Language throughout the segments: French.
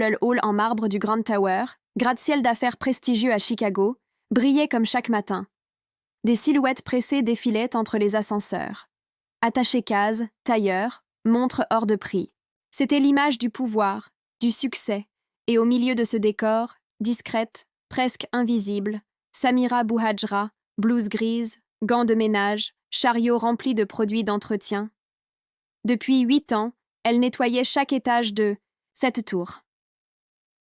l'incroyable hall en marbre du Grand Tower, gratte-ciel d'affaires prestigieux à Chicago, brillait comme chaque matin. Des silhouettes pressées défilaient entre les ascenseurs. Attachés-cases, tailleurs, montres hors de prix. C'était l'image du pouvoir, du succès, et au milieu de ce décor, discrète, presque invisible, Samira Bouhadjra, blouse grise, gants de ménage, chariot rempli de produits d'entretien. Depuis 8 ans, elle nettoyait chaque étage de cette tour.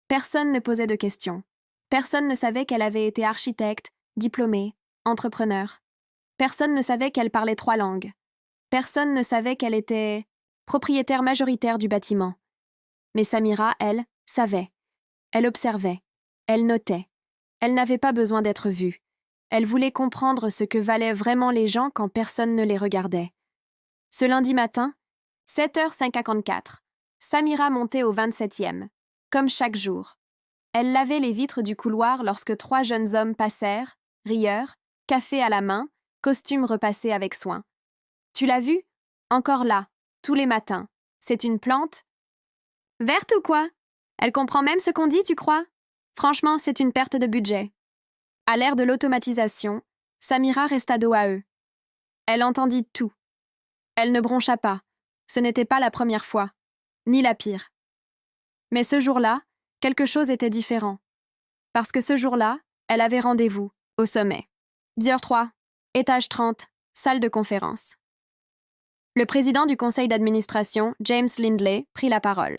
Personne ne posait de questions. Personne ne savait qu'elle avait été architecte, diplômée, entrepreneur. Personne ne savait qu'elle parlait 3 langues. Personne ne savait qu'elle était propriétaire majoritaire du bâtiment. Mais Samira, elle, savait. Elle observait. Elle notait. Elle n'avait pas besoin d'être vue. Elle voulait comprendre ce que valaient vraiment les gens quand personne ne les regardait. Ce lundi matin, 7h54, Samira montait au 27e, comme chaque jour. Elle lavait les vitres du couloir lorsque 3 jeunes hommes passèrent, rieurs, café à la main, costume repassé avec soin. « Tu l'as vue? Encore là, tous les matins. C'est une plante? Verte ou quoi? Elle comprend même ce qu'on dit, tu crois? Franchement, c'est une perte de budget. » À l'ère de l'automatisation, Samira resta dos à eux. Elle entendit tout. Elle ne broncha pas. Ce n'était pas la première fois, ni la pire. Mais ce jour-là, quelque chose était différent. Parce que ce jour-là, elle avait rendez-vous, au sommet. Dior 3, étage 30, salle de conférence. Le président du conseil d'administration, James Lindley, prit la parole.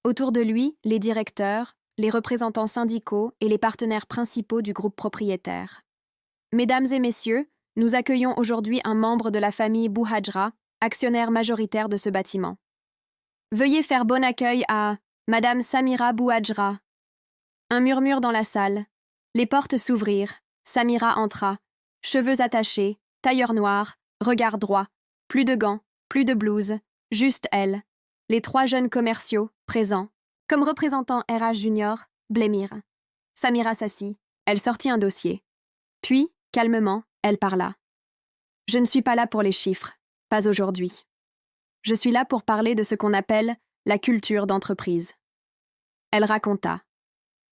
Autour de lui, les directeurs, les représentants syndicaux et les partenaires principaux du groupe propriétaire. Mesdames et messieurs, nous accueillons aujourd'hui un membre de la famille Bouhadjra, actionnaire majoritaire de ce bâtiment. Veuillez faire bon accueil à Madame Samira Bouhadjra. Un murmure dans la salle. Les portes s'ouvrirent. Samira entra. Cheveux attachés, tailleur noir, regard droit. Plus de gants, plus de blouse, juste elle. Les 3 jeunes commerciaux, présents. Comme représentant RH junior, blêmirent. Samira s'assit. Elle sortit un dossier. Puis, calmement, elle parla. « Je ne suis pas là pour les chiffres. Pas aujourd'hui. Je suis là pour parler de ce qu'on appelle la culture d'entreprise. » Elle raconta.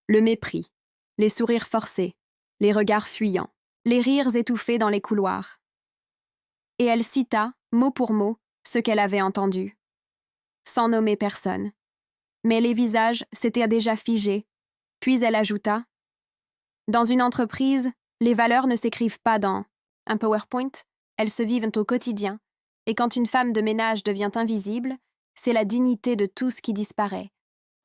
Le mépris, les sourires forcés, les regards fuyants, les rires étouffés dans les couloirs. Et elle cita, mot pour mot, ce qu'elle avait entendu. Sans nommer personne. Mais les visages s'étaient déjà figés. Puis elle ajouta. Dans une entreprise, les valeurs ne s'écrivent pas dans un PowerPoint, elles se vivent au quotidien. Et quand une femme de ménage devient invisible, c'est la dignité de tous qui disparaît.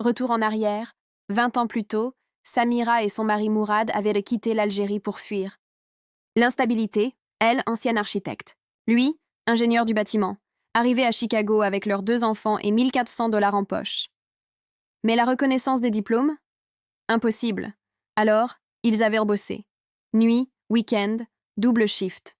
Retour en arrière, 20 ans plus tôt, Samira et son mari Mourad avaient quitté l'Algérie pour fuir. L'instabilité, elle, ancienne architecte. Lui, ingénieur du bâtiment, arrivé à Chicago avec leurs 2 enfants et $1 400 en poche. Mais la reconnaissance des diplômes? Impossible. Alors, ils avaient bossé. Nuit, week-end, double shift.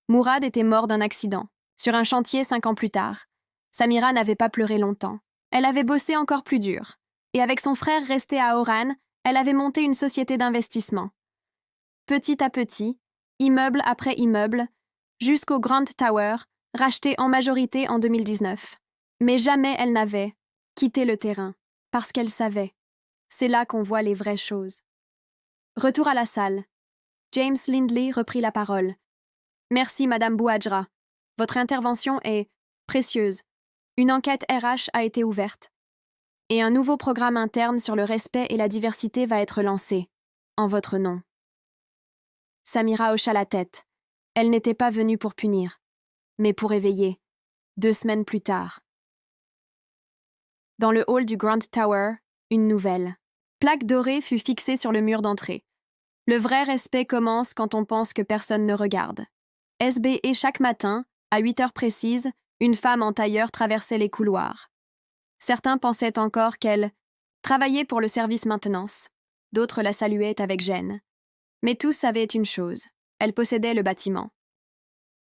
Mourad était mort d'un accident, sur un chantier 5 ans plus tard. Samira n'avait pas pleuré longtemps. Elle avait bossé encore plus dur. Et avec son frère resté à Oran, elle avait monté une société d'investissement. Petit à petit, immeuble après immeuble, jusqu'au Grand Tower, racheté en majorité en 2019. Mais jamais elle n'avait quitté le terrain, parce qu'elle savait. C'est là qu'on voit les vraies choses. Retour à la salle. James Lindley reprit la parole. « Merci, Madame Bouhadjra. Votre intervention est précieuse. Une enquête RH a été ouverte. Et un nouveau programme interne sur le respect et la diversité va être lancé, en votre nom. » Samira hocha la tête. Elle n'était pas venue pour punir, mais pour éveiller, 2 semaines plus tard. Dans le hall du Grand Tower, une nouvelle. Plaque dorée fut fixée sur le mur d'entrée. Le vrai respect commence quand on pense que personne ne regarde. SBE chaque matin, à 8 heures précises, une femme en tailleur traversait les couloirs. Certains pensaient encore qu'elle travaillait pour le service maintenance. D'autres la saluaient avec gêne. Mais tous savaient une chose, elle possédait le bâtiment.